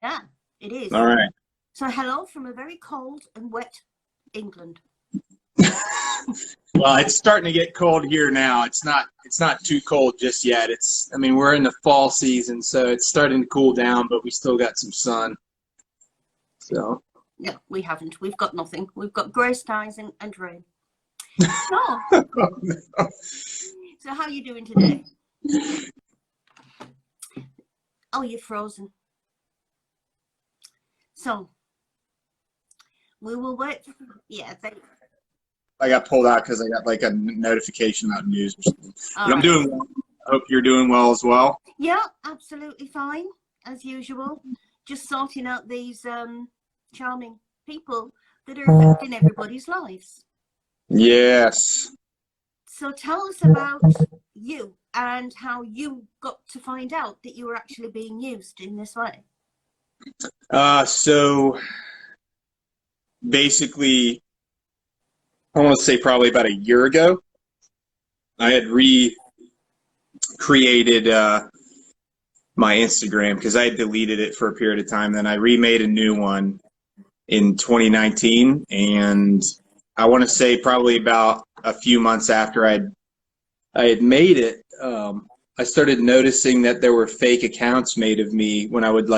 Yeah, it is. All right. So hello from a very cold and wet England. Well, it's starting to get cold here now. It's not too cold just yet. I mean, we're in the fall season, so it's starting to cool down, but we still got some sun. So. No, we haven't. We've got nothing. We've got grey skies and rain. Oh, no. So how are you doing today? Oh, you're frozen. So we will wait. Yeah, I got pulled out because I got like a notification about news or something. But I'm right. doing well. I hope you're doing well as well. Yeah, absolutely fine, as usual. Just sorting out these charming people that are affecting everybody's lives. Yes. So tell us about you and how you got to find out that you were actually being used in this way. So basically, I want to say probably about a year ago, I had recreated my Instagram because I had deleted it for a period of time. Then I remade a new one in 2019, and I want to say probably about a few months after I had made it, I started noticing that there were fake accounts made of me when I would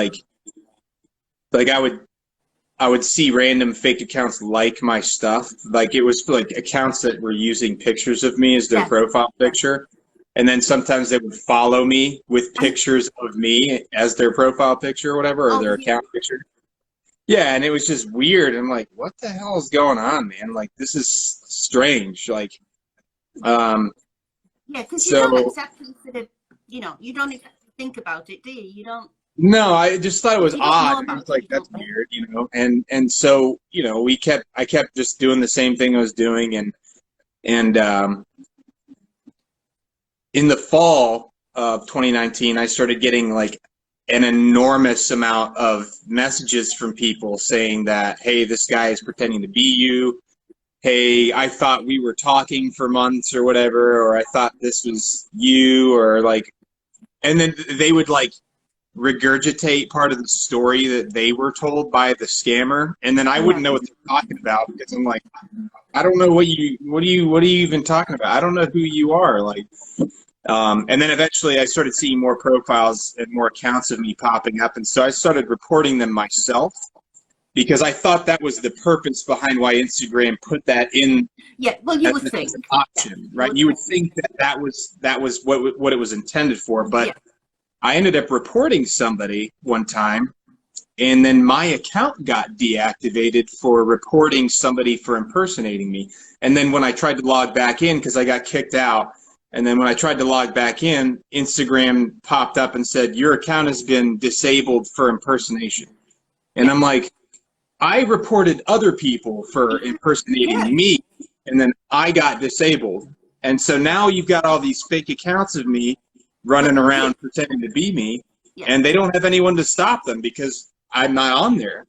I would see random fake accounts like my stuff. Like it was like accounts that were using pictures of me as their profile picture. And then sometimes they would follow me with pictures of me as their profile picture or whatever, or their account picture. Yeah, and it was just weird. I'm like, what the hell is going on, man? Like, this is strange. Like, yeah, because you don't exactly sort of, you don't exactly think about it, do you? You don't. No, I just thought it was odd. I was like, it, that's weird, And so, I kept just doing the same thing I was doing, and in the fall of 2019, I started getting like an enormous amount of messages from people saying that, hey, this guy is pretending to be you. Hey, I thought we were talking for months or whatever, or I thought this was you, or like, and then they would like regurgitate part of the story that they were told by the scammer, and then I wouldn't know what they're talking about because I'm like, I don't know what are you even talking about? I don't know who you are. Like, and then eventually I started seeing more profiles and more accounts of me popping up, and so I started reporting them myself because I thought that was the purpose behind why Instagram put that in. Yeah, well, you would think as an option, right? You would think that was what it was intended for, but I ended up reporting somebody one time, and then my account got deactivated for reporting somebody for impersonating me. And then when I tried to log back in, because I got kicked out, and then when I tried to log back in, Instagram popped up and said, your account has been disabled for impersonation. And I'm like, I reported other people for impersonating me, and then I got disabled. And so now you've got all these fake accounts of me running around pretending to be me, and they don't have anyone to stop them because I'm not on there,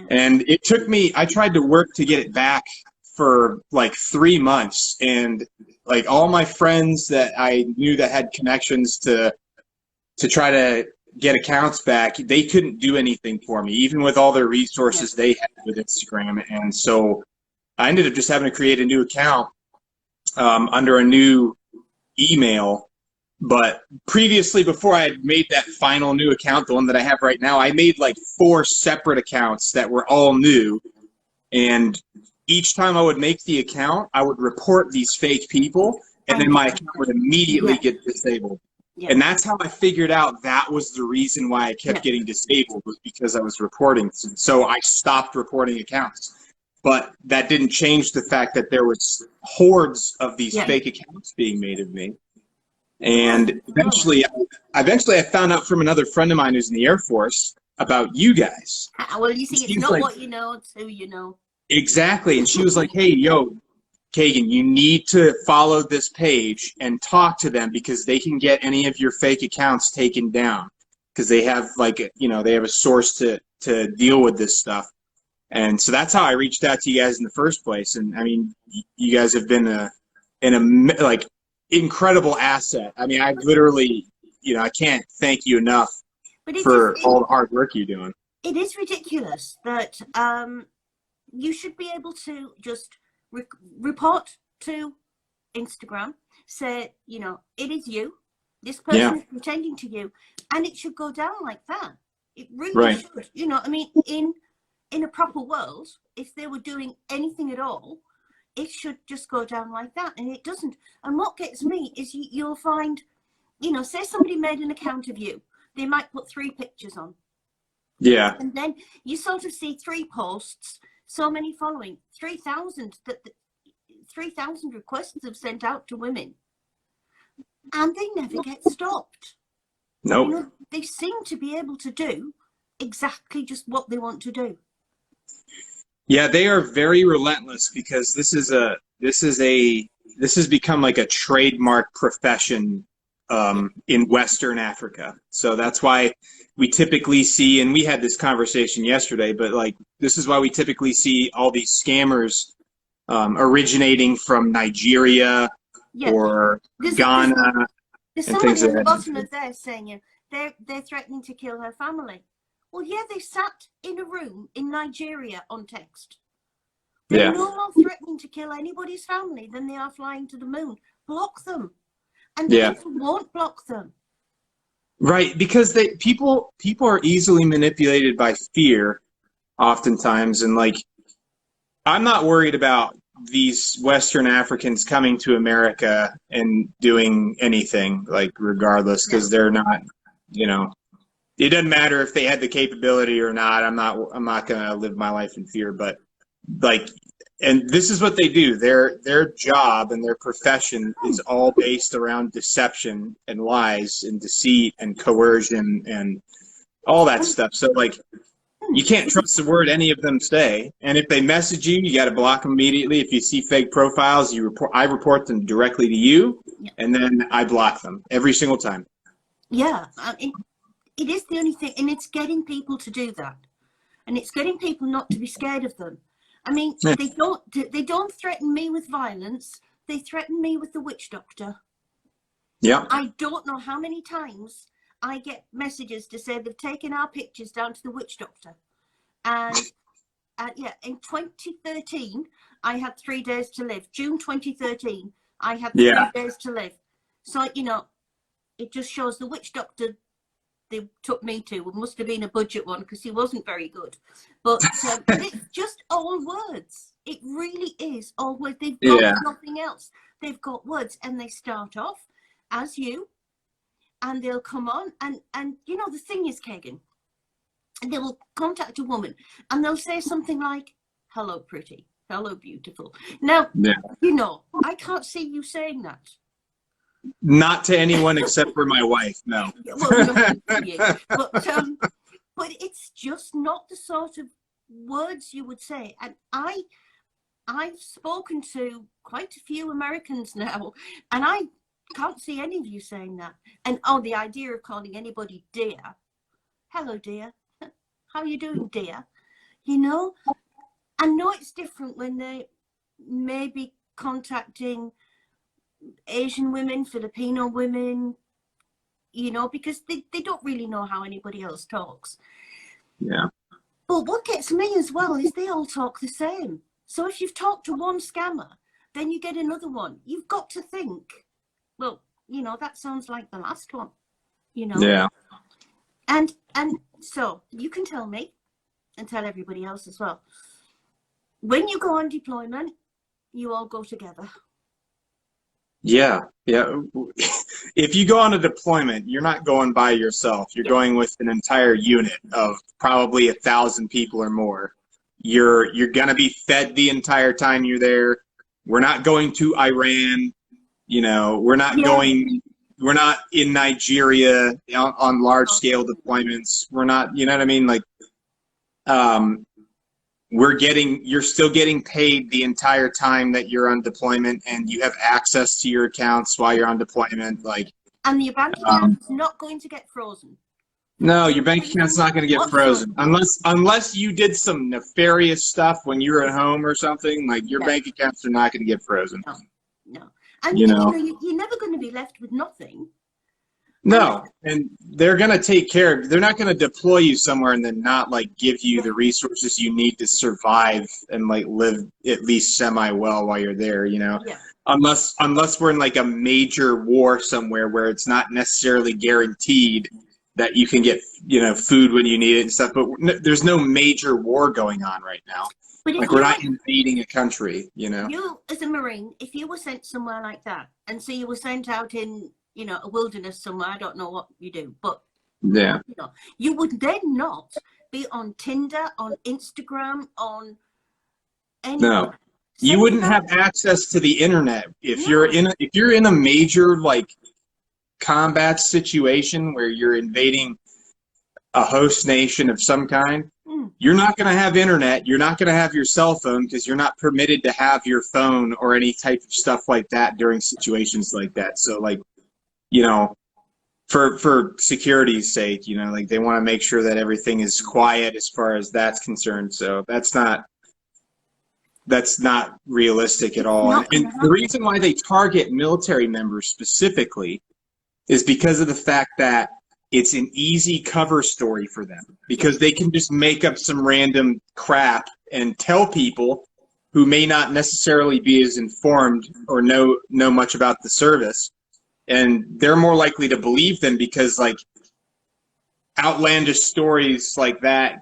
And it took me, I tried to work to get it back for like 3 months, and like all my friends that I knew that had connections to try to get accounts back, they couldn't do anything for me, even with all their resources they had with Instagram. And so I ended up just having to create a new account under a new email. But previously, before I had made that final new account, the one that I have right now, I made like 4 separate accounts that were all new. And each time I would make the account, I would report these fake people, and then my account would immediately get disabled. And that's how I figured out that was the reason why I kept getting disabled, was because I was reporting. So I stopped reporting accounts. But that didn't change the fact that there was hordes of these fake accounts being made of me. And eventually I found out from another friend of mine who's in the Air Force about you guys. Well, you see, it's not like, what you know, it's who you know. Exactly. And she was like, hey, yo, Kagan, you need to follow this page and talk to them because they can get any of your fake accounts taken down because they have like, they have a source to deal with this stuff. And so that's how I reached out to you guys in the first place. And I mean, you guys have been incredible asset. I mean, I literally, I can't thank you enough But for all the hard work you're doing. It is ridiculous that you should be able to just report to Instagram, say, you know, it is you, this person is pretending to you, and it should go down like that. It really should. You know, I mean, in a proper world, if they were doing anything at all, it should just go down like that, and it doesn't. And what gets me is you'll find, you know, say somebody made an account of you, they might put 3 pictures on. Yeah. And then you sort of see 3 posts, so many following, 3,000 3,000 requests have sent out to women, and they never get stopped. Nope. You know, they seem to be able to do exactly just what they want to do. Yeah, they are very relentless because this has become like a trademark profession in Western Africa. So that's why we typically see, and we had this conversation yesterday, but like this is why we typically see all these scammers originating from Nigeria or Ghana. There's someone at the bottom of there saying they're threatening to kill her family. Well, yeah, they sat in a room in Nigeria on text. They're no more threatening to kill anybody's family than they are flying to the moon. Block them. And people won't block them. Right, because people are easily manipulated by fear oftentimes. And like, I'm not worried about these Western Africans coming to America and doing anything, like, regardless, because they're not, you know, it doesn't matter if they had the capability or not. I'm not going to live my life in fear, but like, and this is what they do. Their job and their profession is all based around deception and lies and deceit and coercion and all that stuff. So like, you can't trust the word any of them say. And if they message you, you got to block them immediately. If you see fake profiles, I report them directly to you, and then I block them every single time. Yeah, it is the only thing, and it's getting people to do that, and it's getting people not to be scared of them. I mean, they don't threaten me with violence. They threaten me with the witch doctor. Yeah. I don't know how many times I get messages to say they've taken our pictures down to the witch doctor. And in 2013, I had 3 days to live. June 2013, I had 3 days to live. So, you know, it just shows the witch doctor they took me to. It must have been a budget one because he wasn't very good. But it's just all words. It really is all words. They've got nothing else. They've got words, and they start off as you, and they'll come on. And you know, the thing is, Kagan, they will contact a woman, and they'll say something like, hello, pretty. Hello, beautiful. Now, you know, I can't see you saying that. Not to anyone except for my wife, no. Well, not to you. But it's just not the sort of words you would say. And I've spoken to quite a few Americans now, and I can't see any of you saying that. And the idea of calling anybody dear. Hello, dear. How are you doing, dear? You know, I know it's different when they may be contacting Asian women, Filipino women, you know, because they don't really know how anybody else talks. Yeah. But what gets me as well is they all talk the same. So if you've talked to one scammer, then you get another one. You've got to think, well, you know, that sounds like the last one, you know. Yeah. And so you can tell me and tell everybody else as well. When you go on deployment, you all go together. Yeah. If you go on a deployment, you're not going by yourself. You're going with an entire unit of probably 1,000 people or more. You're gonna be fed the entire time you're there. We're not going to Iran. You know, we're not in Nigeria on large scale deployments. We're not, you know what I mean? Like, you're still getting paid the entire time that you're on deployment, and you have access to your accounts while you're on deployment. Like, and your bank account is not going to get frozen. No, your bank account's not going to get frozen unless you did some nefarious stuff when you were at home or something. Like, your bank accounts are not going to get frozen. No. And you know, you're never going to be left with nothing. No, and they're going to take care. They're not going to deploy you somewhere and then not like give you the resources you need to survive and like live at least semi well while you're there, you know. Yeah. Unless we're in like a major war somewhere where it's not necessarily guaranteed that you can get, you know, food when you need it and stuff, but there's no major war going on right now. But if Like we're not invading a country, you know. You as a Marine, if you were sent somewhere like that, and so you were sent out in, you know, a wilderness somewhere, I don't know what you do, but yeah, you know, you would then not be on Tinder, on Instagram, on any. no. You wouldn't have access to the internet if you're in a major like combat situation where you're invading a host nation of some kind. You're not going to have internet. You're not going to have your cell phone because you're not permitted to have your phone or any type of stuff like that during situations like that. So like, you know, for security's sake, you know, like they want to make sure that everything is quiet as far as that's concerned. So that's not realistic at all. And the reason why they target military members specifically is because of the fact that it's an easy cover story for them, because they can just make up some random crap and tell people who may not necessarily be as informed or know much about the service, and they're more likely to believe them because like outlandish stories like that,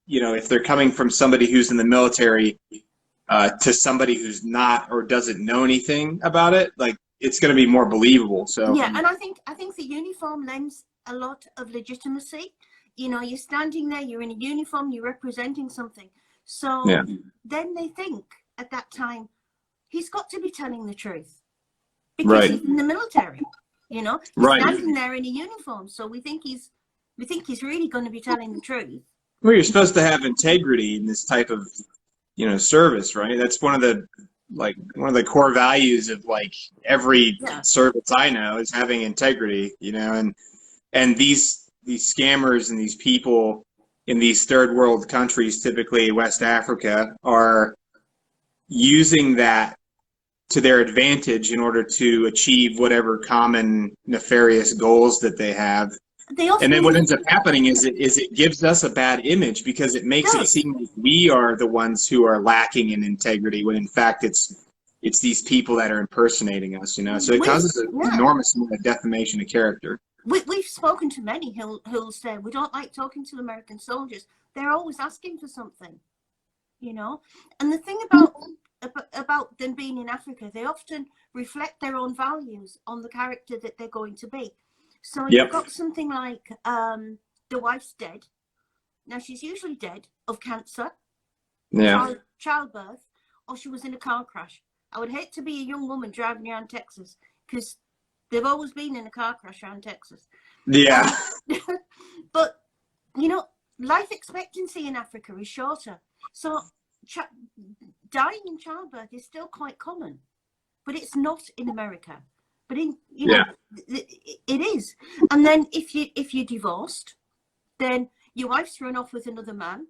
you know, if they're coming from somebody who's in the military to somebody who's not or doesn't know anything about it, like it's going to be more believable. So yeah, and I think the uniform lends a lot of legitimacy. You know, you're standing there, you're in a uniform, you're representing something. So then they think at that time, he's got to be telling the truth because he's in the military. You know, he's standing there in a uniform, so we think he's really going to be telling the truth. Well, you're supposed to have integrity in this type of, you know, service, right? That's one of the core values of like every service I know is having integrity, you know, and these scammers and these people in these third world countries, typically West Africa, are using that to their advantage in order to achieve whatever common nefarious goals that they have. And then what ends up happening is it gives us a bad image because it makes it seem like we are the ones who are lacking in integrity, when in fact it's these people that are impersonating us, you know. So it causes an enormous amount of defamation of character. We've spoken to many who'll say, we don't like talking to American soldiers. They're always asking for something, you know. And the thing about them being in Africa, they often reflect their own values on the character that they're going to be. So you've got something like the wife's dead. Now she's usually dead of cancer, childbirth, or she was in a car crash. I would hate to be a young woman driving around Texas because they've always been in a car crash around Texas. Yeah. But, you know, life expectancy in Africa is shorter. So dying in childbirth is still quite common, but it's not in America. But in, you know, it is. And then if you're divorced, then your wife's run off with another man.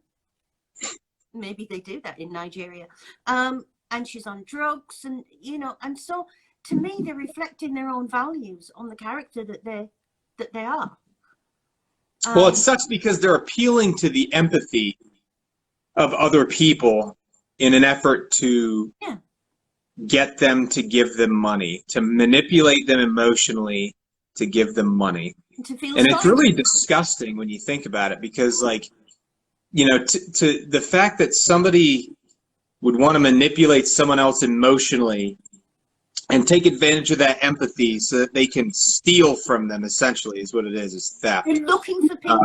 Maybe they do that in Nigeria. And she's on drugs, and you know, and so to me, they're reflecting their own values on the character that they are. Well, it sucks because they're appealing to the empathy of other people in an effort to get them to give them money, to manipulate them emotionally, to give them money. And it's really disgusting when you think about it, because like, you know, to the fact that somebody would want to manipulate someone else emotionally and take advantage of that empathy so that they can steal from them, essentially, is what it is theft. They're looking for people.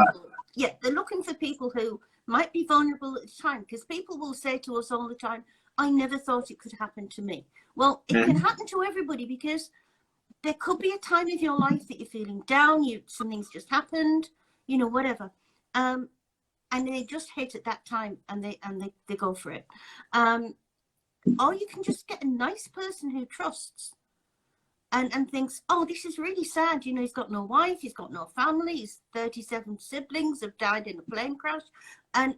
They're looking for people who might be vulnerable at the time, because people will say to us all the time, I never thought it could happen to me. Well, it can happen to everybody, because there could be a time of your life that you're feeling down, something's just happened, you know, whatever. And they just hit at that time, and they go for it. Or you can just get a nice person who trusts and thinks, oh, this is really sad. You know, he's got no wife, he's got no family, his 37 siblings have died in a plane crash. And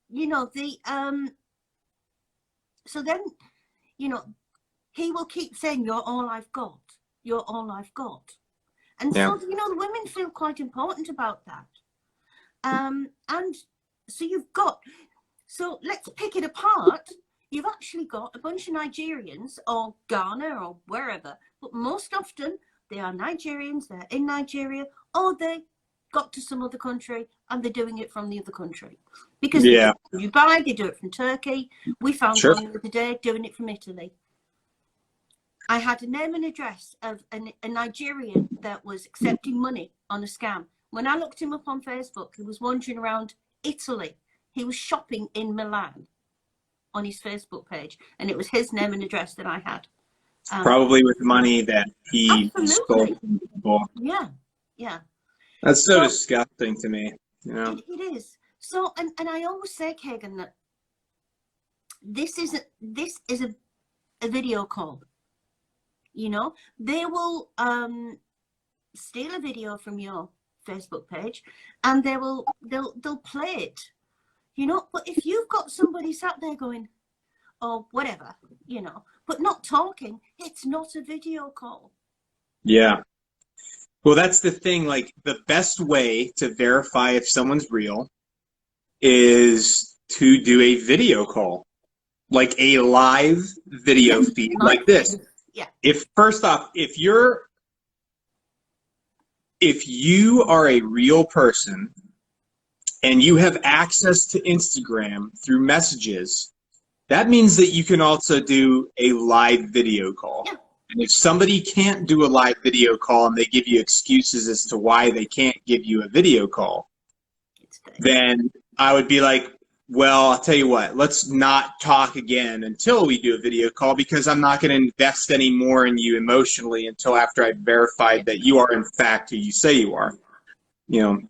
you know, so then, you know, he will keep saying, you're all I've got. You're all I've got. And Yeah. so, you know, the women feel quite important about that. And so so let's pick it apart. You've actually got a bunch of Nigerians or Ghana or wherever, but most often they are Nigerians, they're in Nigeria, or they got to some other country and they're doing it from the other country. Because they do it from Dubai, they do it from Turkey. We found one the other day doing it from Italy. I had a name and address of a Nigerian that was accepting money on a scam. When I looked him up on Facebook, he was wandering around Italy. He was shopping in Milan on his Facebook page, and it was his name and address that I had. Probably with money that he stole from people. Yeah, yeah. That's so disgusting to me. You know, it is. So, and I always say, Kagan, that this is a video call. You know, they will steal a video from your Facebook page, and they'll play it. You know, but if you've got somebody sat there going, or whatever, you know, but not talking, it's not a video call. Yeah. Well, that's the thing. Like, the best way to verify if someone's real is to do a video call, like a live video feed like this. Yeah. If first off, if you are a real person and you have access to Instagram through messages, that means that you can also do a live video call. Yeah. And if somebody can't do a live video call and they give you excuses as to why they can't give you a video call, then I would be like, well, I'll tell you what, let's not talk again until we do a video call, because I'm not going to invest any more in you emotionally until after I've verified that you are in fact who you say you are. You know,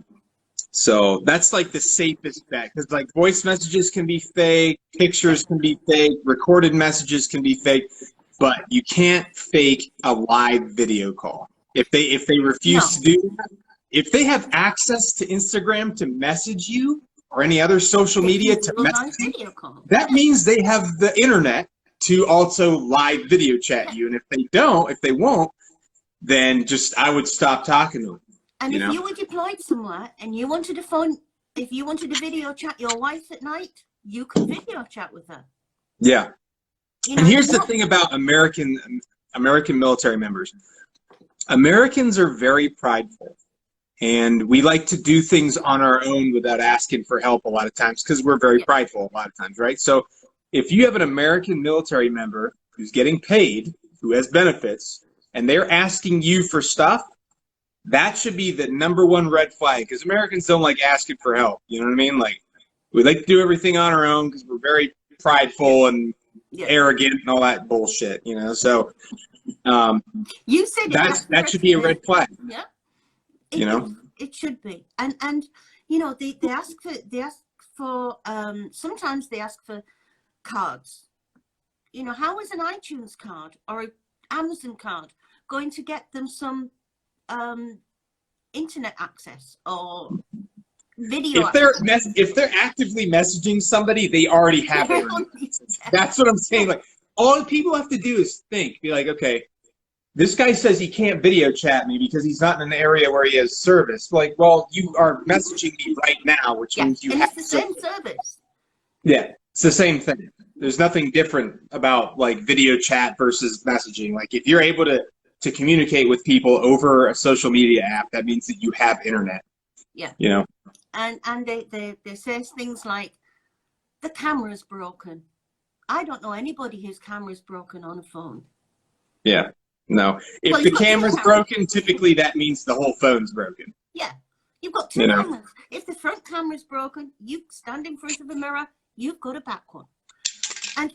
so that's like the safest bet, because like voice messages can be fake, pictures can be fake, recorded messages can be fake, but you can't fake a live video call. If they refuse to do that, if they have access to Instagram to message you or any other social media to message you, that means they have the internet to also live video chat you. And if they won't, then just I would stop talking to them. And if you were deployed somewhere and you wanted if you wanted to video chat your wife at night, you could video chat with her. Yeah. You know, and here's the thing about American military members. Americans are very prideful. And we like to do things on our own without asking for help a lot of times, because we're very prideful a lot of times, right? So if you have an American military member who's getting paid, who has benefits, and they're asking you for stuff, that should be the #1 red flag, because Americans don't like asking for help. You know what I mean? Like, we like to do everything on our own because we're very prideful and arrogant and all that bullshit, you know? So you said that should be a red flag. Yeah. You know, it should be, and you know, they ask for sometimes they ask for cards. You know, how is an iTunes card or an Amazon card going to get them some internet access or video? If they're actively messaging somebody, they already have it. That's what I'm saying. Like, all the people have to do is think, be like, okay, this guy says he can't video chat me because he's not in an area where he has service. Like, well, you are messaging me right now, which means you have it's the same service. Yeah, it's the same thing. There's nothing different about like video chat versus messaging. Like, if you're able to communicate with people over a social media app, that means that you have internet. Yeah. You know. And they say things like, the camera's broken. I don't know anybody whose camera's broken on a phone. Yeah. No. If the camera's broken, typically that means the whole phone's broken. Yeah. You've got two cameras. If the front camera's broken, you stand in front of a mirror, you've got a back one. And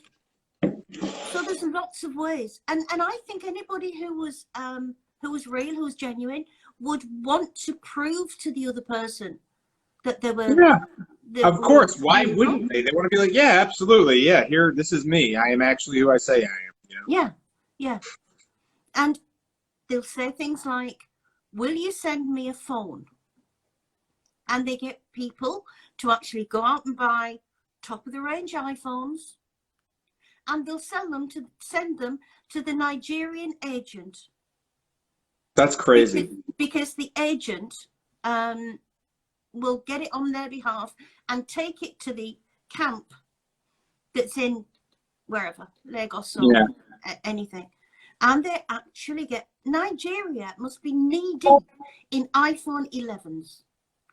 so there's lots of ways. And I think anybody who was real, who was genuine, would want to prove to the other person that they were. Yeah. Of course. Why wouldn't they? They want to be like, yeah, absolutely. Yeah, here, this is me. I am actually who I say I am. You know? Yeah. Yeah. And they'll say things like, will you send me a phone? And they get people to actually go out and buy top-of-the-range iPhones, and they'll send them to the Nigerian agent That's crazy. Because the agent will get it on their behalf and take it to the camp that's in wherever, Lagos or anything. And they actually get, Nigeria must be knee deep in iPhone 11s.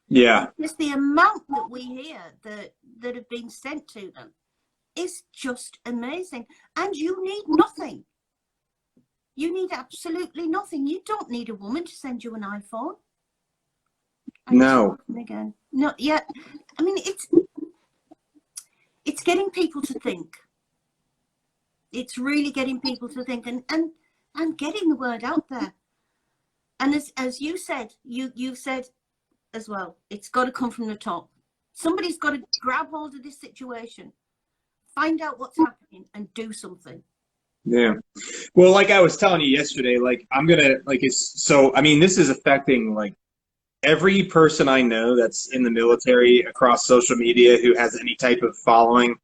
Yeah. Because the amount that we hear that have been sent to them is just amazing. And you need nothing. You need absolutely nothing. You don't need a woman to send you an iPhone. No. Again. Not yet. I mean, it's getting people to think. It's really getting people to think and getting the word out there. And as you said, you said as well, it's got to come from the top. Somebody's got to grab hold of this situation, find out what's happening, and do something. Yeah. Well, like I was telling you yesterday, like I'm gonna like it's so. I mean, this is affecting like every person I know that's in the military across social media who has any type of following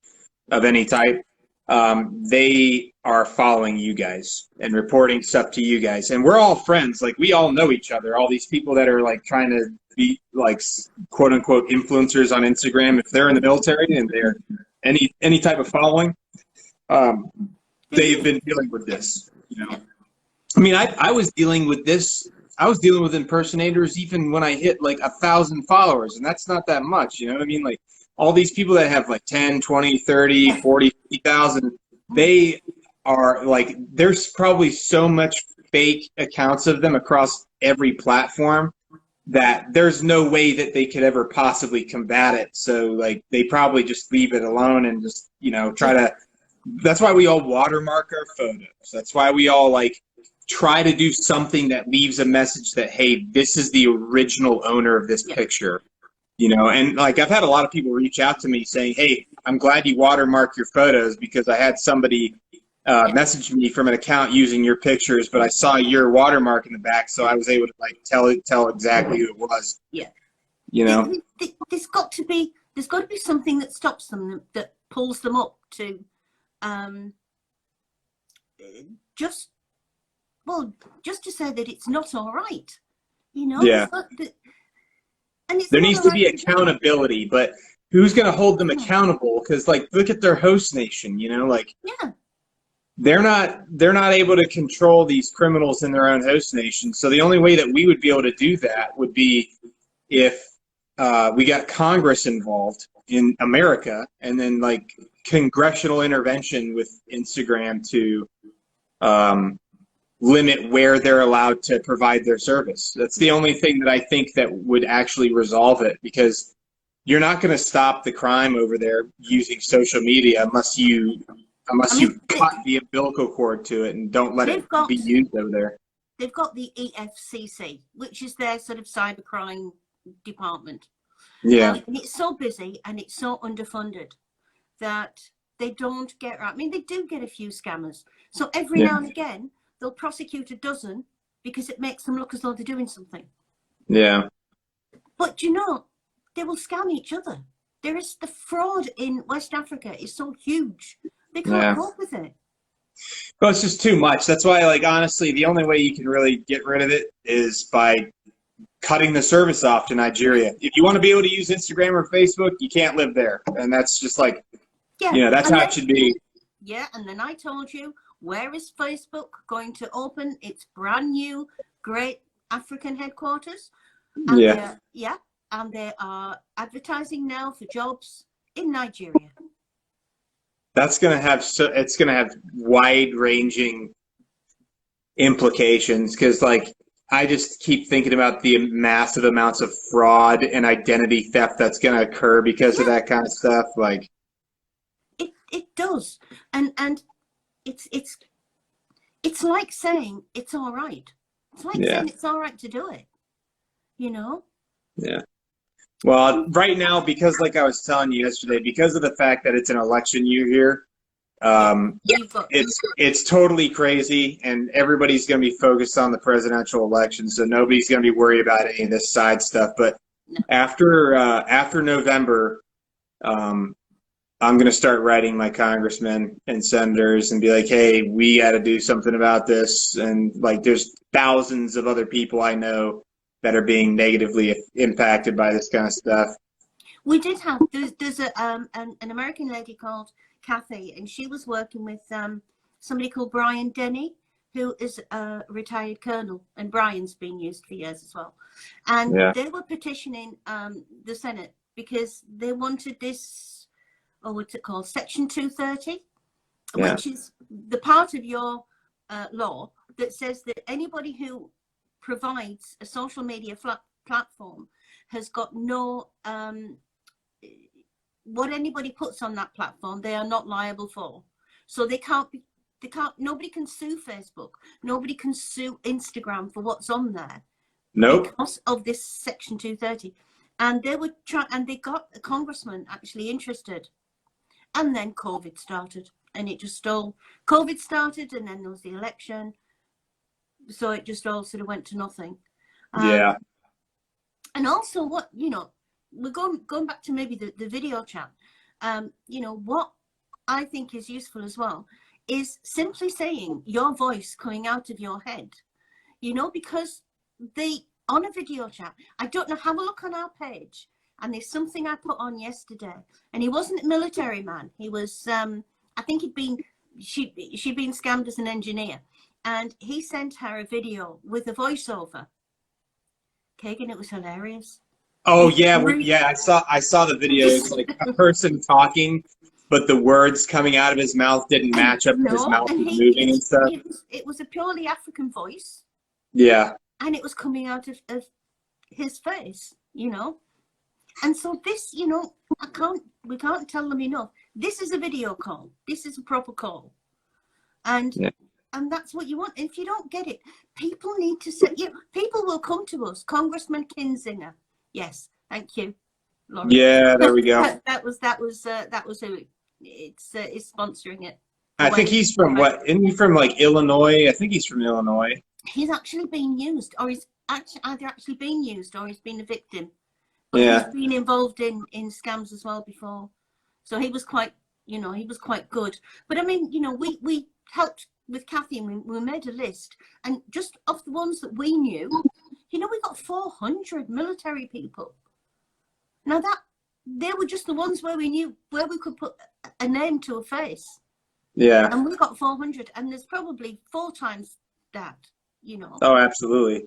of any type. They are following you guys and reporting stuff to you guys, and we're all friends. Like we all know each other. All these people that are like trying to be like quote unquote influencers on Instagram, if they're in the military and they're any type of following, they've been dealing with this. You know, I mean, I was dealing with this. I was dealing with impersonators even when I hit like 1,000 followers, and that's not that much. You know what I mean? Like all these people that have like 10, 20, 30, 40, 50,000, they are like, there's probably so much fake accounts of them across every platform that there's no way that they could ever possibly combat it. So like they probably just leave it alone and just, you know, try to, that's why we all watermark our photos. That's why we all like try to do something that leaves a message that, hey, this is the original owner of this picture. You know, and like I've had a lot of people reach out to me saying, hey, I'm glad you watermark your photos because I had somebody message me from an account using your pictures, but I saw your watermark in the back, so I was able to like tell exactly who it was. Yeah. You know, there's got to be something that stops them, that pulls them up to just to say that it's not all right. You know. Yeah. There needs to be accountability, but who's going to hold them accountable? Because like, look at their host nation. You know, like they're not able to control these criminals in their own host nation. So the only way that we would be able to do that would be if we got Congress involved in America, and then like congressional intervention with Instagram to limit where they're allowed to provide their service. That's the only thing that I think that would actually resolve it, because you're not going to stop the crime over there using social media unless you cut the umbilical cord to it and don't let it be used over there. They've got the EFCC, which is their sort of cybercrime department. Yeah. And it's so busy and it's so underfunded that they don't get right. I mean, they do get a few scammers. So every now and again, they'll prosecute a dozen because it makes them look as though they're doing something. Yeah. But you know, they will scam each other. There is the fraud in West Africa is so huge. They can't cope with it. Well, it's just too much. That's why, like, honestly, the only way you can really get rid of it is by cutting the service off to Nigeria. If you want to be able to use Instagram or Facebook, you can't live there. And that's just like, you know, that's how it should be. Yeah, and then I told you, where is Facebook going to open its brand new great African headquarters? And and they are advertising now for jobs in Nigeria. That's going to have it's going to have wide-ranging implications, because like I just keep thinking about the massive amounts of fraud and identity theft that's going to occur because of that kind of stuff. Like it does, and it's like saying it's all right. It's like saying it's all right to do it. You know? Yeah. Well, right now, because like I was telling you yesterday, because of the fact that it's an election year here, it's totally crazy, and everybody's going to be focused on the presidential election, so nobody's going to be worried about any of this side stuff. But after November, I'm going to start writing my congressmen and senators and be like, hey, we got to do something about this. And like, there's thousands of other people I know that are being negatively impacted by this kind of stuff. We did have, there's an American lady called Kathy, and she was working with somebody called Brian Denny, who is a retired colonel, and Brian's been used for years as well. And they were petitioning the Senate because they wanted this, what's it called, Section 230, which is the part of your law that says that anybody who provides a social media platform has got no, what anybody puts on that platform, they are not liable for. So nobody can sue Facebook. Nobody can sue Instagram for what's on there. Nope. Because of this Section 230. And they were and they got a congressman actually interested. And then COVID started, and it just all, COVID started, and then there was the election. So it just all sort of went to nothing. Yeah. And also what, you know, we're going back to maybe the video chat. You know, what I think is useful as well is simply saying your voice coming out of your head, you know, because on a video chat, I don't know, have a look on our page, and there's something I put on yesterday, and he wasn't a military man. He was, I think she'd been scammed as an engineer, and he sent her a video with a voiceover. Kagan, it was hilarious. Oh yeah, I saw the video. It's like a person talking, but the words coming out of his mouth didn't match up with his mouth moving and stuff. It was a purely African voice. Yeah. And it was coming out of his face, you know. And so this, you know, we can't tell them enough. This is a video call. This is a proper call. And that's what you want. If you don't get it, people need to say, you know, people will come to us. Congressman Kinzinger. Yes, thank you, Laura. Yeah, there we go. that was who it's sponsoring it. I think he's from what? Isn't he from like Illinois? I think he's from Illinois. He's actually been used, or he's either actually been used, or he's been a victim. But he's been involved in scams as well before. So he was quite, you know, he was quite good. But I mean, you know, we helped with Kathy, and we made a list, and just of the ones that we knew, you know, we got 400 military people. Now they were just the ones where we knew, where we could put a name to a face. Yeah. And we got 400, and there's probably 4 times that, you know. Oh, absolutely.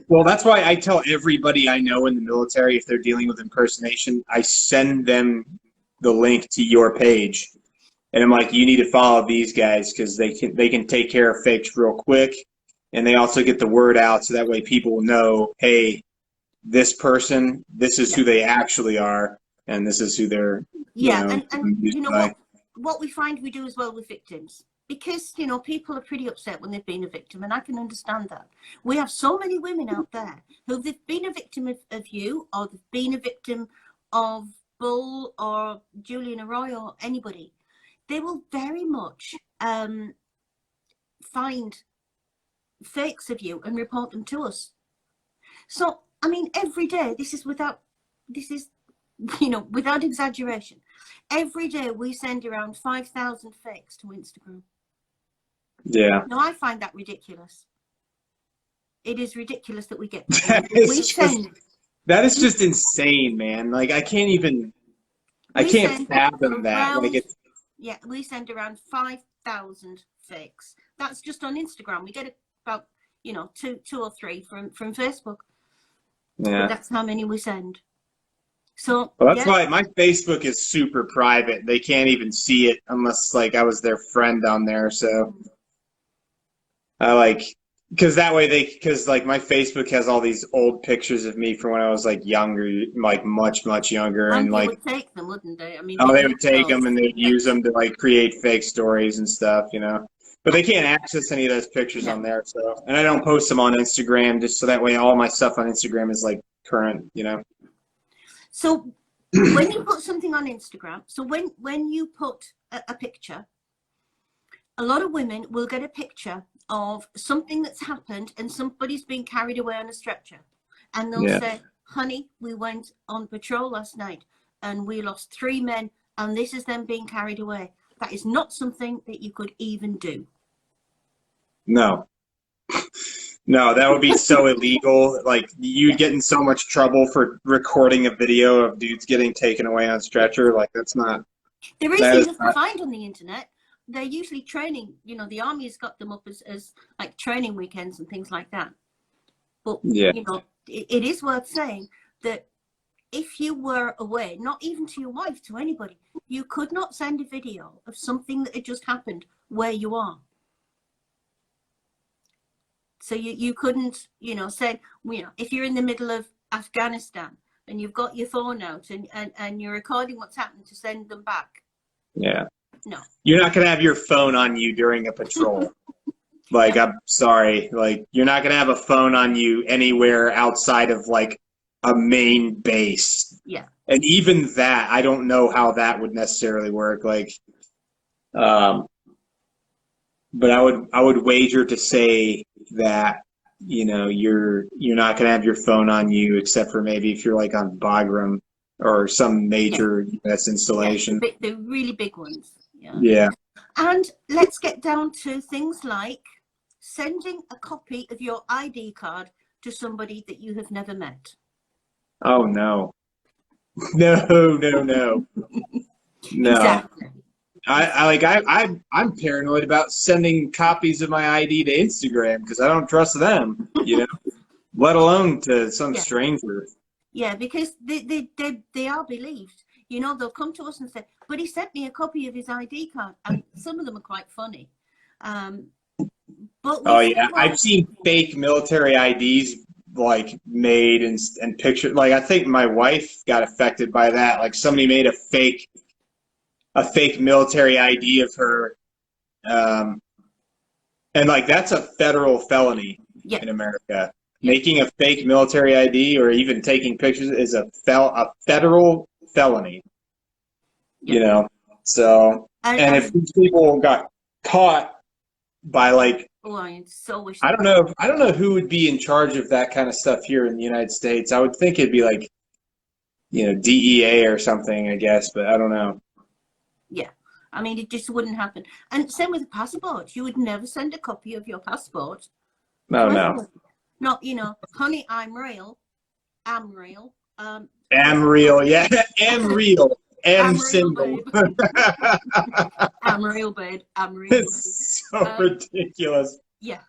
Well, that's why I tell everybody I know in the military, if they're dealing with impersonation, I send them the link to your page. And I'm like, you need to follow these guys because they can take care of fakes real quick. And they also get the word out so that way people will know, hey, this person, this is who they actually are, and this is who they're, and you know what we find we do as well with victims, because, you know, people are pretty upset when they've been a victim, and I can understand that. We have so many women out there who've been a victim of you, or they've been a victim of Bull or Julian Arroyo or anybody. They will very much find fakes of you and report them to us. So, I mean, every day, you know, without exaggeration, every day we send around 5,000 fakes to Instagram. Yeah. Now, I find that ridiculous. It is ridiculous that we get that is just insane, man. Like, I can't fathom that. Yeah, we send around 5,000 fakes. That's just on Instagram. We get about, you know, two or three from Facebook. Yeah. But that's how many we send. So that's why my Facebook is super private. They can't even see it unless like I was their friend on there. So I like, because that way because like my Facebook has all these old pictures of me from when I was like younger, like much younger, and like would take them, wouldn't they? I mean, they would take them and they'd use them to like create fake stories and stuff, you know. But they can't access any of those pictures on there. So, and I don't post them on Instagram just so that way all my stuff on Instagram is like current, you know. So when you put something on Instagram, so when you put a picture, a lot of women will get a picture of something that's happened and somebody's been carried away on a stretcher, and they'll say, honey, we went on patrol last night and we lost 3 men and this is them being carried away. That is not something that you could even do. No. No, that would be so illegal. Like, you'd get in so much trouble for recording a video of dudes getting taken away on stretcher. Like, that's not... There is enough to find on the internet. They're usually training, you know, the army has got them up as like training weekends and things like that. But, you know, it is worth saying that if you were away, not even to your wife, to anybody, you could not send a video of something that had just happened where you are. So you couldn't, you know, say, you know, if you're in the middle of Afghanistan and you've got your phone out and you're recording what's happened to send them back. Yeah. No. You're not going to have your phone on you during a patrol. Like, I'm sorry. Like, you're not going to have a phone on you anywhere outside of, like, a main base. Yeah. And even that, I don't know how that would necessarily work. Like, but I would wager to say that, you know, you're not going to have your phone on you except for maybe if you're like on Bagram or some major US installation. Yeah, the really big ones. Yeah. And let's get down to things like sending a copy of your ID card to somebody that you have never met. Oh no. No. No. Exactly. I'm paranoid about sending copies of my ID to Instagram because I don't trust them, you know, let alone to some stranger. Yeah, because they are believed. You know, they'll come to us and say, but he sent me a copy of his ID card. And some of them are quite funny. But I've seen fake military IDs like made and pictured. Like, I think my wife got affected by that. Like, somebody made a fake military ID of her, and like, that's a federal felony in America. Making a fake military ID or even taking pictures is a federal felony. You know, so and if these people got caught by, like, I so wish I don't know who would be in charge of that kind of stuff here in the United States. I would think it'd be like, you know, DEA or something, I guess, but I don't know. Yeah, I mean, it just wouldn't happen. And same with passports. You would never send a copy of your passport. No. Not, you know, honey, I'm real. I'm real. Am real, yeah. Am real. Am symbol. I'm real, babe. I'm real. It's so ridiculous. Yeah,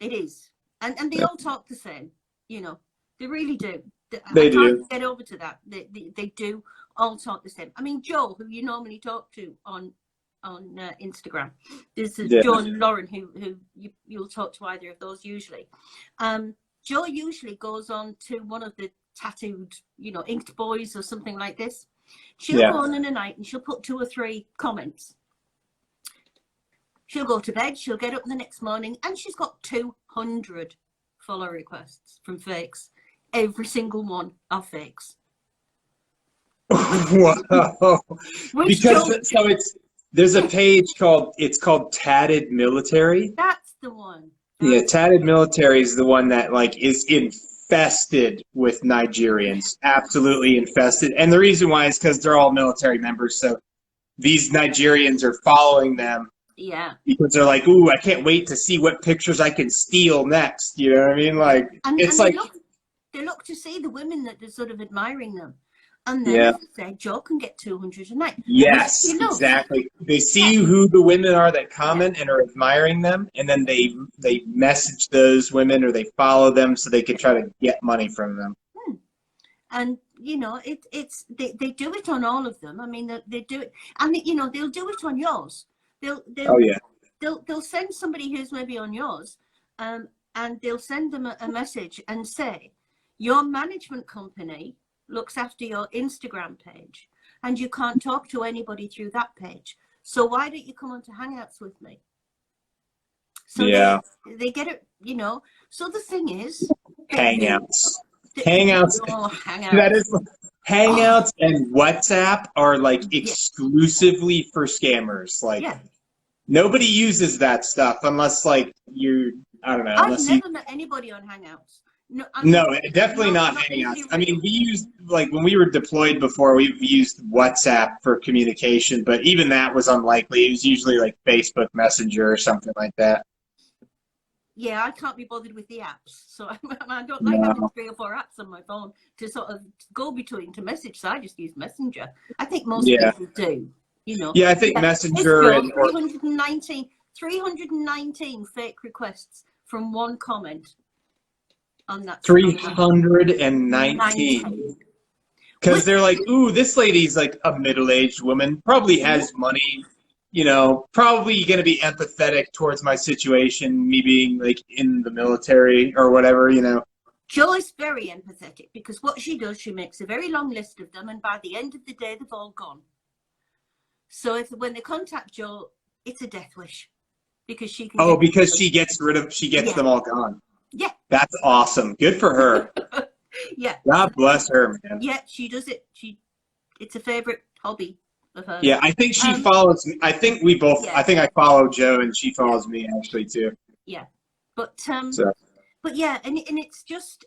it is. And they all talk the same, you know. They really do. They I can't do. get over to that. They do all talk the same. I mean, Joe, who you normally talk to on Instagram, there's Joe and Lauren who you'll talk to either of those usually. Joe usually goes on to one of the tattooed, you know, inked boys or something like this. She'll go on in the night and she'll put 2 or 3 comments. She'll go to bed, she'll get up the next morning, and she's got 200 follow requests from fakes. Every single one are fakes. Wow. Because there's a page called Tatted Military. That's the one. Yeah, Tatted Military is the one that, like, is infested with Nigerians. Absolutely infested. And the reason why is because they're all military members, so these Nigerians are following them. Yeah. Because they're like, ooh, I can't wait to see what pictures I can steal next. You know what I mean? Like, it's like they look to see the women that are sort of admiring them. And then say, Joe can get 200 a night. Yes, exactly. They see who the women are that comment and are admiring them, and then they message those women or they follow them so they can try to get money from them. And you know, they do it on all of them. I mean, they do it, and you know, they'll do it on yours. They'll send somebody who's maybe on yours, and they'll send them a message and say, your management company looks after your Instagram page and you can't talk to anybody through that page. So why don't you come on to Hangouts with me? So they get it, you know. So the thing is, Hangouts. Hangouts. That is Hangouts and WhatsApp are like exclusively for scammers. Like nobody uses that stuff unless like I don't know. I've never met anybody on Hangouts. No, I No, mean, definitely not not Hangouts. easily I mean, real. we used, like, when we were deployed before, we've used WhatsApp for communication, but even that was unlikely. It was usually like Facebook Messenger or something like that. Yeah, I can't be bothered with the apps, so I don't like having No. 3 or 4 apps on my phone to sort of go between to message. So I just use Messenger. I think most Yeah. people do. You know. Yeah, I think Yeah. This Messenger girl, and or 319 fake requests from one comment on that. On that 319. 19. Because Which, they're like, ooh, this lady's like a middle-aged woman, probably has money, you know, probably going to be empathetic towards my situation, me being like in the military or whatever, you know. Jo is very empathetic because what she does, she makes a very long list of them, and by the end of the day, they've all gone. So when they contact Jo, it's a death wish because she can Oh, get because she gets yeah, them all gone. yeah, That's awesome. Good for her. yeah. God bless her, man. Yeah, she does it. It's a favorite hobby of hers. Yeah, I think she follows me. I think we both, Yeah, I think I follow Joe and she yeah, follows me actually too. yeah. But So, yeah, and it's just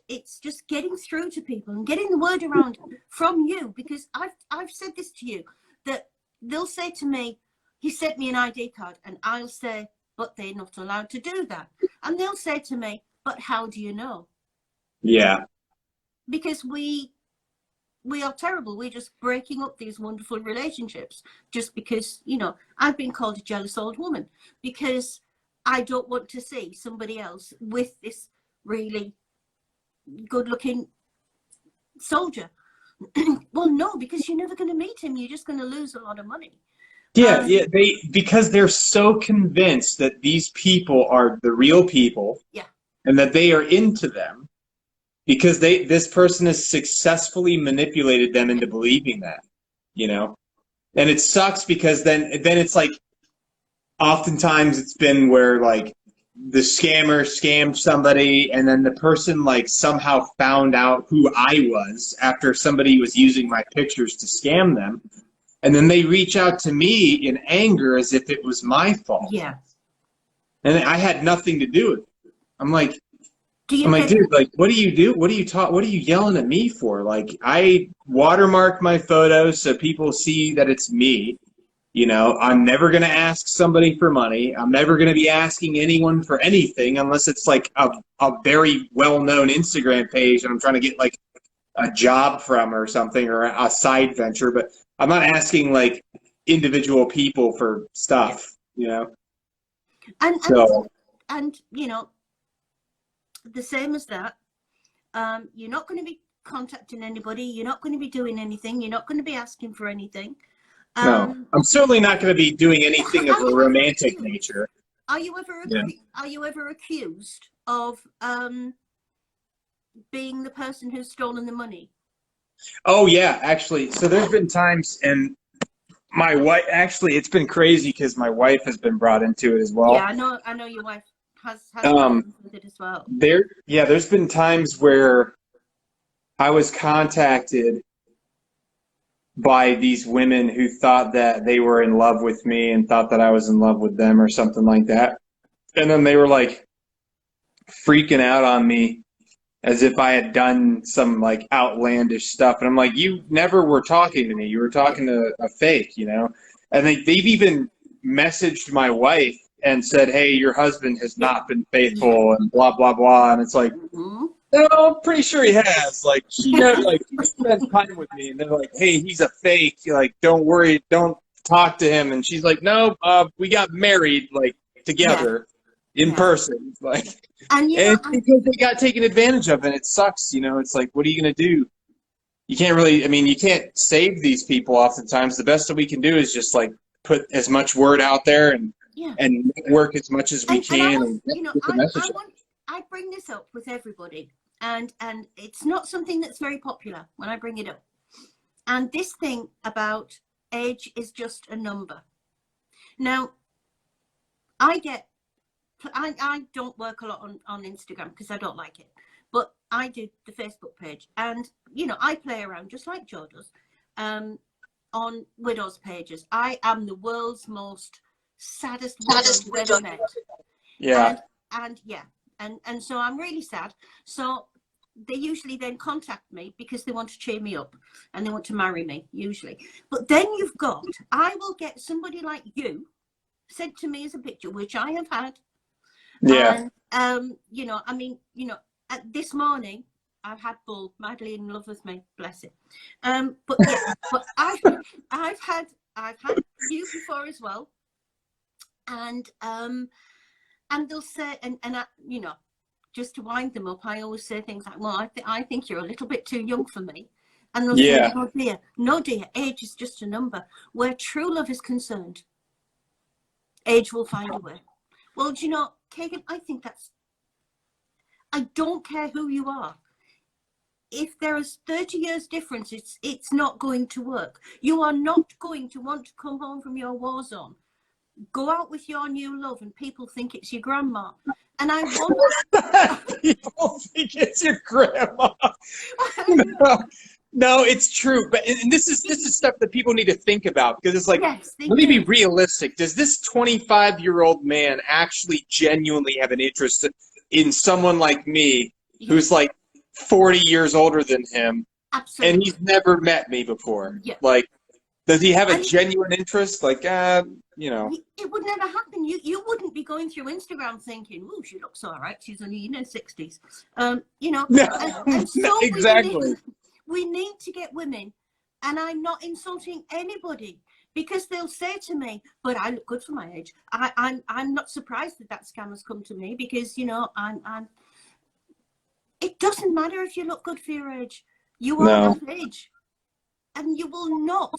getting through to people and getting the word around from you, because I've said this to you, that they'll say to me, he sent me an ID card, and I'll say, but they're not allowed to do that. And they'll say to me, but how do you know? yeah. Because we are terrible. We're just breaking up these wonderful relationships just because, you know, I've been called a jealous old woman because I don't want to see somebody else with this really good looking soldier. Well, no, because you're never going to meet him. You're just going to lose a lot of money. Yeah, yeah, because they're so convinced that these people are the real people, yeah, and that they are into them because this person has successfully manipulated them into believing that, you know. And it sucks because then it's like oftentimes it's been where like the scammer scammed somebody and then the person like somehow found out who I was after somebody was using my pictures to scam them. And then they reach out to me in anger as if it was my fault. yeah. And I had nothing to do with it. I'm like, Get dude, like, what do you do? What are you yelling at me for? Like, I watermark my photos so people see that it's me. You know, I'm never going to ask somebody for money. I'm never going to be asking anyone for anything unless it's like a very well-known Instagram page and I'm trying to get like a job from or something or a side venture. But I'm not asking like individual people for stuff, you know? and So, you know, the same as that, you're not going to be contacting anybody. You're not going to be doing anything. You're not going to be asking for anything. no, I'm certainly not going to be doing anything of a romantic nature. Are you ever accused of being the person who's stolen the money? Oh yeah, actually. So there's been times, and my wife, actually, it's been crazy because my wife has been brought into it as well. Yeah, I know your wife has with it as well. There's been times where I was contacted by these women who thought that they were in love with me and thought that I was in love with them or something like that. And then they were like freaking out on me as if I had done some like outlandish stuff. And I'm like, you never were talking to me. You were talking to a fake, you know? And they've even messaged my wife and said, hey, your husband has not been faithful and blah, blah, blah. And it's like, no, I'm pretty sure he has. Like, she spent time with me, and they're like, "Hey, he's a fake. Like, don't worry, don't talk to him." And she's like, "No, we got married like together in person." Like, and it's because they got taken advantage of, and it sucks. You know, it's like, what are you gonna do? You can't really. I mean, you can't save these people. Oftentimes, the best that we can do is just like put as much word out there and work as much as we can. I bring this up with everybody. And it's not something that's very popular when I bring it up. And this thing about age is just a number. Now, I don't work a lot on Instagram because I don't like it. But I do the Facebook page. And, you know, I play around just like Jo does on widows' pages. I am the world's most saddest widow you've ever met. Yeah. And so I'm really sad. So they usually then contact me because they want to cheer me up and they want to marry me, usually. But then I will get somebody like you sent to me as a picture, which I have had. Yeah. And, this morning, I've had Bull madly in love with me, bless it. But I've had you before as well. And they'll say, and just to wind them up, I always say things like, well, I think you're a little bit too young for me. And they'll say, no dear, age is just a number. Where true love is concerned, age will find a way. Well, do you know, Kagan, I don't care who you are. If there is 30 years difference, it's not going to work. You are not going to want to come home from your war zone, go out with your new love, and people think it's your grandma. And I want people think it's your grandma. No, it's true. But and this is stuff that people need to think about, because it's like, yes, let me be realistic. Does this 25-year-old man actually genuinely have an interest in someone like me, who's like 40 years older than him? Absolutely. And he's never met me before? Yeah. Like, does he have a genuine interest? Like, it would never happen. You wouldn't be going through Instagram thinking, "Oh, she looks all right. She's only in her 60s." No, and so exactly. We need to get women, and I'm not insulting anybody, because they'll say to me, "But I look good for my age." I'm not surprised that scam has come to me, because I'm. It doesn't matter if you look good for your age. You are that age, and you will not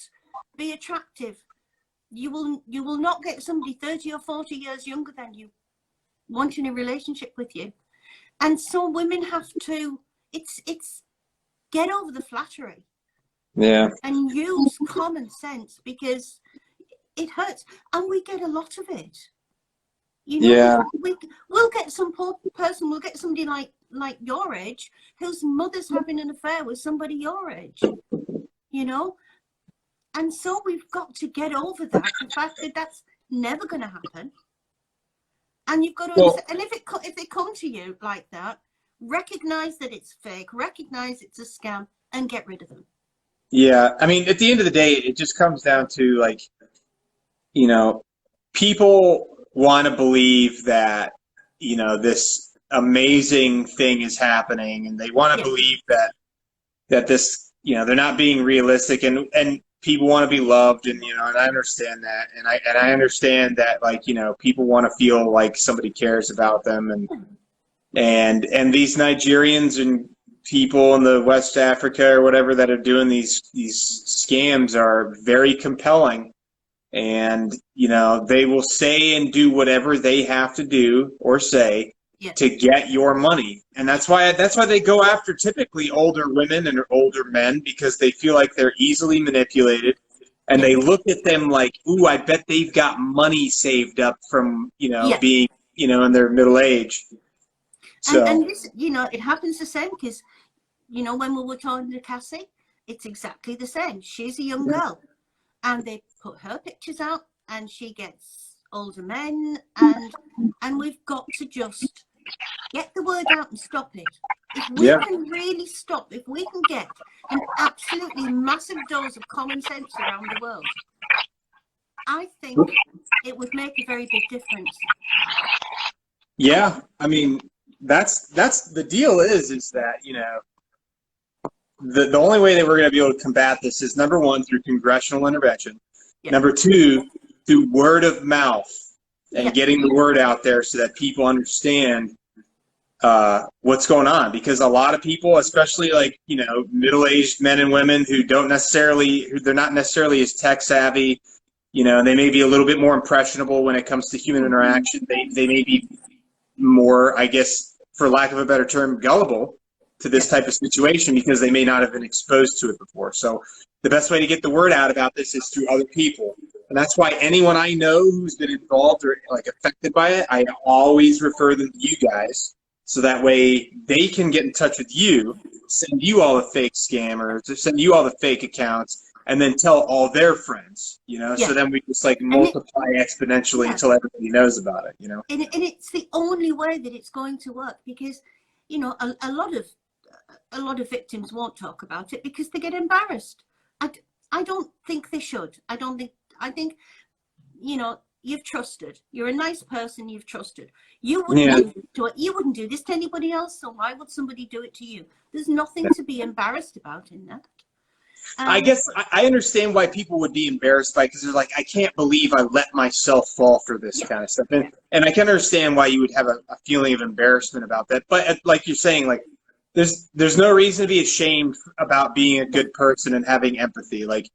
be attractive. You will not get somebody 30 or 40 years younger than you wanting a relationship with you. And so women have to, it's get over the flattery. Yeah. And use common sense, because it hurts, and we get a lot of it. We'll get some poor person, we'll get somebody like your age, whose mother's having an affair with somebody your age, and so we've got to get over that, the fact that that's never going to happen. And you've got to understand, and if they come to you like that, recognize that it's fake, recognize it's a scam, and get rid of them. Yeah, I mean, at the end of the day, it just comes down to, like, people want to believe that, this amazing thing is happening, and they want to believe that this, they're not being realistic, and people want to be loved, and and I understand that, and I understand that, like, people want to feel like somebody cares about them, and these Nigerians and people in the West Africa or whatever that are doing these scams are very compelling, and they will say and do whatever they have to do or say to get your money. And that's why they go after typically older women and older men, because they feel like they're easily manipulated, and they look at them like, ooh, I bet they've got money saved up from being in their middle age. So, and this, it happens the same, because when we were talking to Cassie, it's exactly the same. She's a young girl, and they put her pictures out, and she gets older men, and we've got to just get the word out and stop it. If we can really stop, if we can get an absolutely massive dose of common sense around the world, I think it would make a very big difference. Yeah, I mean, that's the deal is that, the only way that we're going to be able to combat this is, number one, through congressional intervention. Number two, through word of mouth, and getting the word out there so that people understand what's going on. Because a lot of people, especially like, middle-aged men and women who they're not necessarily as tech savvy, and they may be a little bit more impressionable when it comes to human interaction. They may be more, I guess, for lack of a better term, gullible to this type of situation, because they may not have been exposed to it before. So the best way to get the word out about this is through other people. And that's why anyone I know who's been involved or like affected by it, I always refer them to you guys, so that way they can get in touch with you, send you all the fake scammers, send you all the fake accounts, and then tell all their friends, so then we just like multiply exponentially until everybody knows about it, And it's the only way that it's going to work, because, a lot of a lot of victims won't talk about it because they get embarrassed. I don't think they should. I think, you know, you've trusted. You're a nice person. You've trusted. You wouldn't do this to anybody else. So why would somebody do it to you? There's nothing to be embarrassed about in that. I guess I understand why people would be embarrassed by, because they're like, I can't believe I let myself fall for this kind of stuff. And I can understand why you would have a feeling of embarrassment about that. But like you're saying, like, there's no reason to be ashamed about being a good person and having empathy. Like,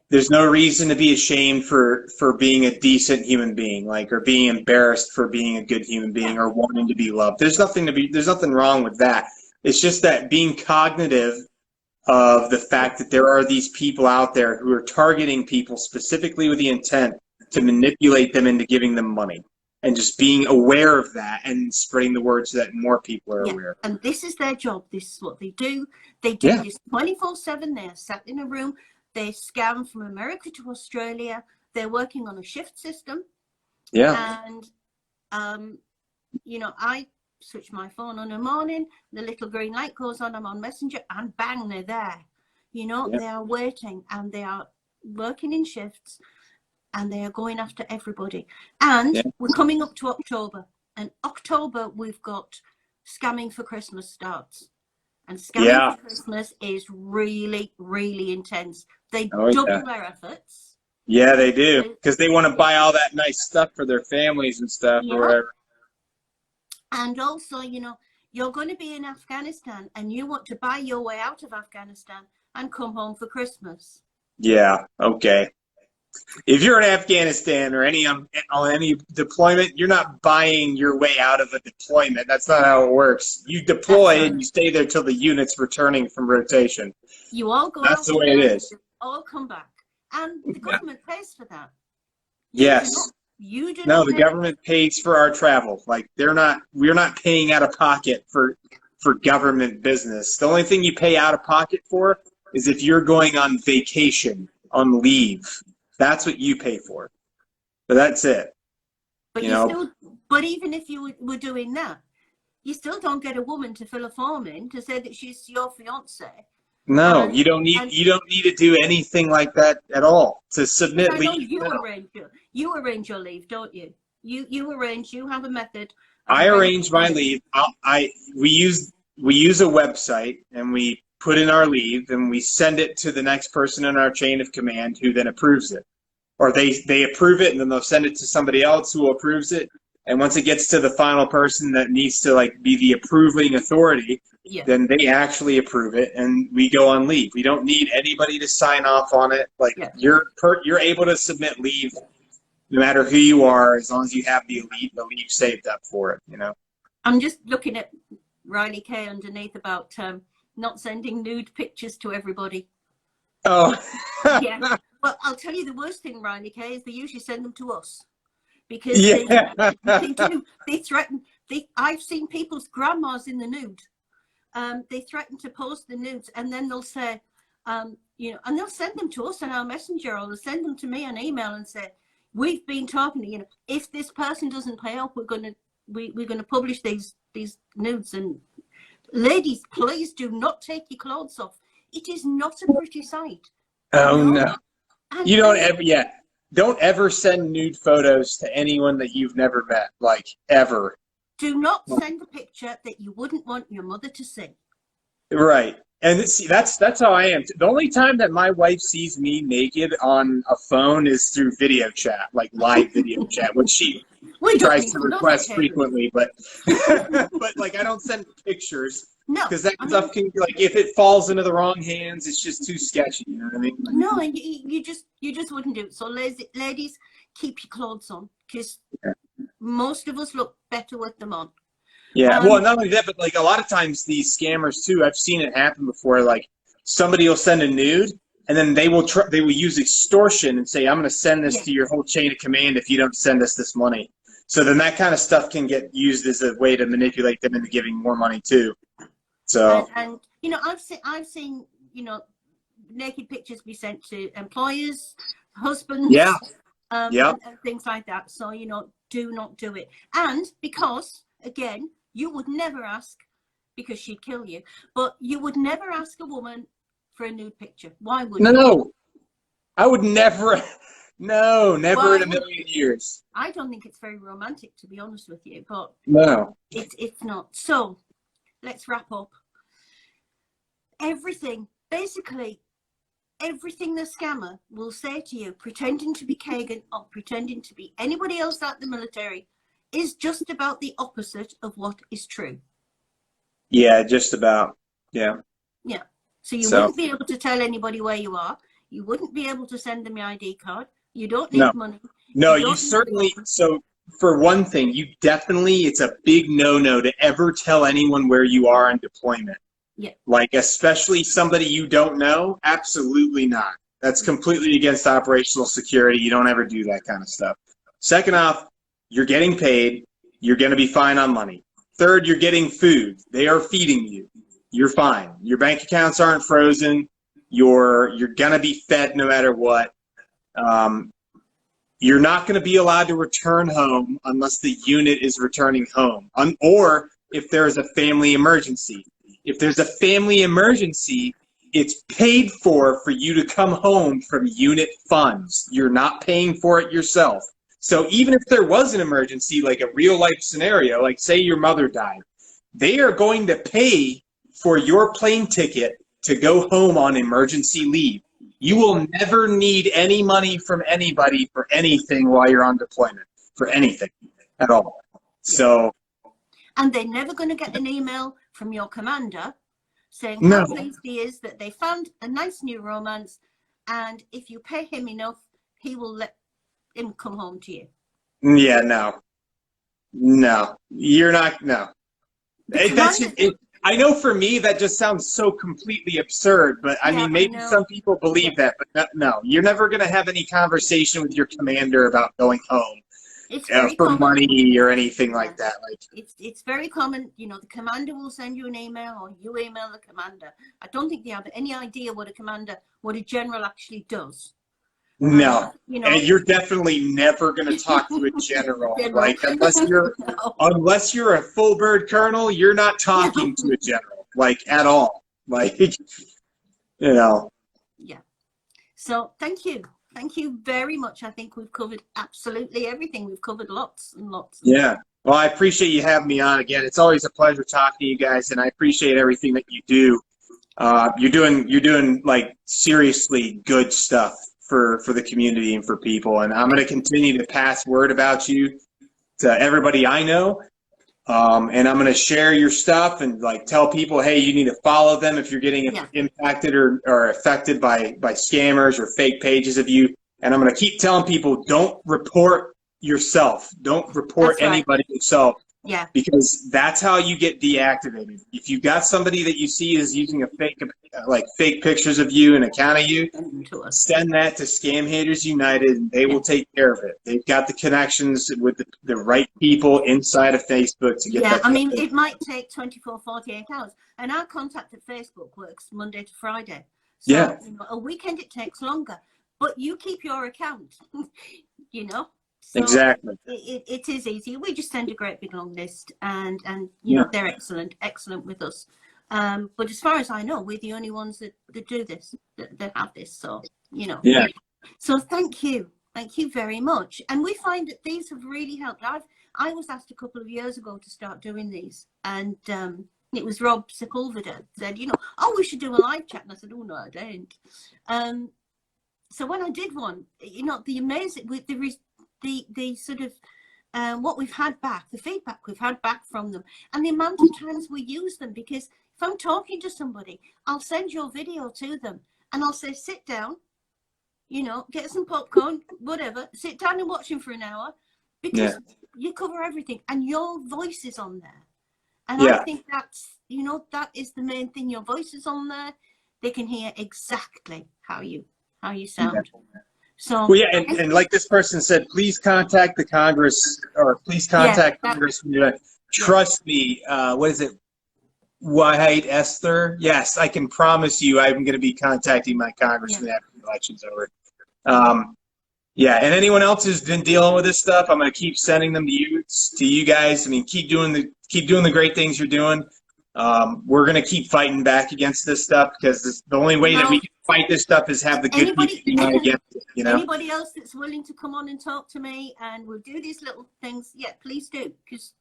there's no reason to be ashamed for being a decent human being, like, or being embarrassed for being a good human being or wanting to be loved. There's nothing wrong with that. It's just that being cognitive of the fact that there are these people out there who are targeting people specifically with the intent to manipulate them into giving them money, and just being aware of that and spreading the word so that more people are aware. And this is their job. This is what they do. They do this 24/7. They're sat in a room. They scam from America to Australia. They're working on a shift system. And, you know, I switch my phone on in the morning, the little green light goes on, I'm on Messenger, and bang, they're there. You know, they are waiting, and they are working in shifts, and they are going after everybody. And we're coming up to October, and October we've got scamming for Christmas starts, and scamming for Christmas is really, really intense. They double their efforts. Yeah, they do, because they want to buy all that nice stuff for their families and stuff or whatever. And also, you know, you're going to be in Afghanistan and you want to buy your way out of Afghanistan and come home for Christmas. Yeah, okay. If you're in Afghanistan or on any deployment, you're not buying your way out of a deployment. That's not how it works. You deploy and you stay there till the unit's returning from rotation. You all go That's the way it is. All come back. And the government pays for that. Yes. You do no, not the government pays for our travel. Like, we're not paying out of pocket for government business. The only thing you pay out of pocket for is if you're going on vacation, on leave. That's what you pay for. But that's it. But but even if you were doing that, you still don't get a woman to fill a form in to say that she's your fiance. No, you don't need to do anything like that at all to submit leave. You arrange your leave, don't you? You have a method. I arrange my leave. We use a website, and we put in our leave, and we send it to the next person in our chain of command, who then approves it. Or they approve it, and then they'll send it to somebody else who approves it. And once it gets to the final person that needs to, like, be the approving authority, then they actually approve it, and we go on leave. We don't need anybody to sign off on it. Like, you're able to submit leave no matter who you are, as long as you have the leave saved up for it, you know. I'm just looking at Riley K underneath about not sending nude pictures to everybody. Oh. Yeah. Well, I'll tell you the worst thing, Riley K, is they usually send them to us. Because they threaten. I've seen people's grandmas in the nude. They threaten to post the nudes, and then they'll say, you know, and they'll send them to us on our messenger, or they'll send them to me on email and say, we've been talking to, you know, if this person doesn't pay up, we're gonna publish these nudes. And ladies, please do not take your clothes off. It is not a pretty sight. Oh no, you don't ever. Yeah. Don't ever send nude photos to anyone that you've never met, like, ever. Do not send a picture that you wouldn't want your mother to see. Right. And that's how I am. The only time that my wife sees me naked on a phone is through video chat, like live video chat, which she tries to request frequently. But but like, I don't send pictures. No, because that stuff can, like, if it falls into the wrong hands, it's just too sketchy. You know what I mean? No, and you just wouldn't do it. So, ladies, keep your clothes on, because most of us look better with them on. Yeah, well, not only that, but, like, a lot of times these scammers too, I've seen it happen before. Like, somebody will send a nude, and then they will use extortion and say, I'm going to send this to your whole chain of command if you don't send us this money. So then that kind of stuff can get used as a way to manipulate them into giving more money too. So and you know, I've seen you know, naked pictures be sent to employers, husbands, and things like that. So, you know, do not do it. And because, again, you would never ask because she'd kill you. But you would never ask a woman for a nude picture. Why would you? No, I would never. No, never Why in a million years. I don't think it's very romantic, to be honest with you, but No. it's not. So let's wrap up. Basically everything the scammer will say to you, pretending to be Kagan or pretending to be anybody else out the military, is just about the opposite of what is true. Yeah, just about. Yeah. Yeah. So you wouldn't be able to tell anybody where you are. You wouldn't be able to send them your ID card. You don't need money. No, you certainly. So for one thing, it's a big no-no to ever tell anyone where you are on deployment. Yeah. Like, especially somebody you don't know. Absolutely not. That's completely against operational security. You don't ever do that kind of stuff. Second off, you're getting paid. You're going to be fine on money. Third, you're getting food. They are feeding you. You're fine. Your bank accounts aren't frozen. You're going to be fed no matter what. You're not going to be allowed to return home unless the unit is returning home, or if there's a family emergency. If there's a family emergency, it's paid for you to come home from unit funds. You're not paying for it yourself. So even if there was an emergency, like a real life scenario, like say your mother died, they are going to pay for your plane ticket to go home on emergency leave. You will never need any money from anybody for anything while you're on deployment, for anything at all. So, and they're never going to get an email from your commander saying how pleased he is that they found a nice new romance, and if you pay him enough, he will let him come home to you. Yeah, no, you're not. No, I know for me that just sounds so completely absurd, but I mean, maybe some people believe that, but no, you're never going to have any conversation with your commander about going home for money or anything like that. Like it's very common. You know, the commander will send you an email, or you email the commander. I don't think they have any idea what a general actually does. No, you know, and you're definitely never going to talk to a general. Like unless you're a full bird colonel, you're not talking to a general, like at all. Like, you know. Yeah. So thank you very much. I think we've covered absolutely everything. We've covered lots and lots. Yeah. Well, I appreciate you having me on again. It's always a pleasure talking to you guys, and I appreciate everything that you do. You're doing like seriously good stuff for the community and for people, and I'm going to continue to pass word about you to everybody I know, and I'm going to share your stuff and like tell people, hey, you need to follow them if you're getting impacted or affected by scammers or fake pages of you. And I'm going to keep telling people, don't report yourself, don't report anybody yourself. Yeah. Because that's how you get deactivated. If you've got somebody that you see is using a fake pictures of you and account of you, send that to Scam Haters United, and they will take care of it. They've got the connections with the right people inside of Facebook to get that. I mean, it might take 24, 48 hours. And our contact at Facebook works Monday to Friday. So, you know, a weekend it takes longer. But you keep your account, you know. So exactly. It is easy. We just send a great big long list, and you know, they're excellent with us. But as far as I know, we're the only ones that do this, that have this. So, you know. Yeah. So thank you very much. And we find that these have really helped. I was asked a couple of years ago to start doing these, and it was Rob Sepulveda said, you know, oh, we should do a live chat, and I said, oh no, I don't. So when I did one, you know, the amazing with the sort of what we've had back, the feedback we've had back from them, and the amount of times we use them, because if I'm talking to somebody, I'll send your video to them and I'll say, sit down, you know, get some popcorn, whatever, sit down and watch him for an hour, because you cover everything and your voice is on there. And I think that's, you know, that is the main thing. Your voice is on there. They can hear exactly how you sound. So, well, yeah, and like this person said, please contact the Congress, or please contact Congress. Trust me. What is it? White Esther? Yes, I can promise you I'm going to be contacting my congressman after the election's over. Yeah, and anyone else who's been dealing with this stuff, I'm going to keep sending them to you guys. I mean, keep doing the great things you're doing. we're going to keep fighting back against this stuff, because the only way that we can fight this stuff is have the good people unite against it, you know? Anybody else that's willing to come on and talk to me and we'll do these little things, yeah, please do, because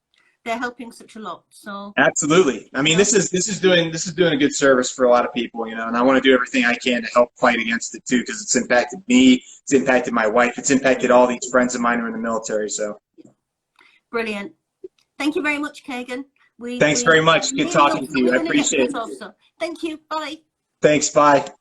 they're helping such a lot. So absolutely. I mean, this is doing a good service for a lot of people, you know, and I want to do everything I can to help fight against it too, because it's impacted me, it's impacted my wife, it's impacted all these friends of mine who are in the military. So brilliant. Thank you very much, Kagan. Thanks very much. Good talking to you. I appreciate it. Thank you. Bye. Thanks. Bye.